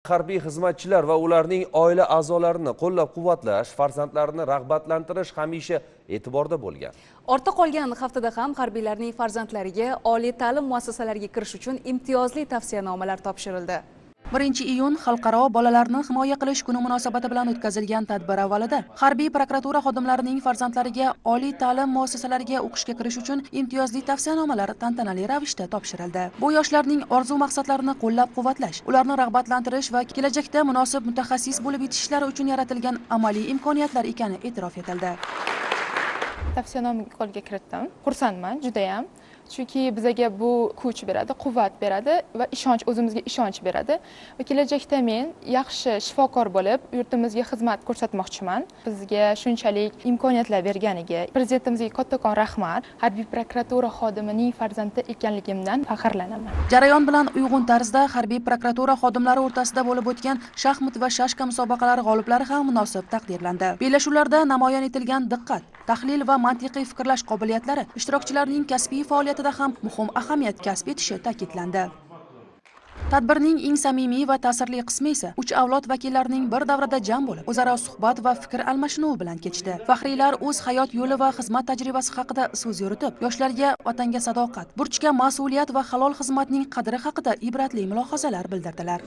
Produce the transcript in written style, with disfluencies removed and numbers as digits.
Harbiy xizmatchilar va ularning oila a'zolarini qo'llab-quvvatlash, farzandlarini rag'batlantirish hamisha e'tiborda bo'lgan. Ortda qolgan haftada ham harbiylarning farzandlariga oliy ta'lim muassasalariga kirish uchun imtiyozli tavsiyanomalar topshirildi. 1-iyun Xalqaro bolalarni himoya qilish kuni munosabati bilan o'tkazilgan tadbir avvalida harbiy prokuratura xodimlarining farzandlariga oliy ta'lim muassasalariga o'qishga kirish uchun imtiyozli tavsiyanomalar tantanali ravishda topshirildi. Bu yoshlarning orzu-maqsadlarini qo'llab-quvvatlash, ularni rag'batlantirish va kelajakda munosib mutaxassis bo'lib yetishishlari uchun yaratilgan amaliy imkoniyatlar ekani e'tirof etildi. Tavsiyanomani qo'lga kiritdim. Xursandman, juda ham. Chunki bizga bu kuch beradi, quvvat beradi va ishonch, o'zimizga ishonch beradi. Va kelajakda men yaxshi shifokor bo'lib, yurtimizga xizmat ko'rsatmoqchiman. Bizga shunchalik imkoniyatlar berganiga prezidentimizga kattakon rahmat. Harbiy prokuratura xodimining farzandi ekanligimdan faxrlanaman. Jarayon bilan uyg'un tarzda harbiy prokuratura xodimlari o'rtasida bo'lib o'tgan shaxmat va shashka musobaqalari g'oliblari ham munosib taqdirlandi. Bellashuvlarda namoyon etilgan diqqat, tahlil va mantiqiy fikrlash qobiliyatlari ishtirokchilarning kasbiy faoliyatida ham muhim ahamiyat kasb etishi ta'kidlandi. Tadbirning eng samimiy va ta'sirli qismi esa 3 avlod vakillarining bir davrada jam bo'lib, o'zaro suhbat va fikr almashinuvi bilan kechdi. Faxriylar o'z hayot yo'li va xizmat tajribasi haqida so'z yuritib, yoshlarga vatanga sadoqat, burchga mas'uliyat va halol xizmatning qadri haqida ibratli mulohazalar bildirdilar.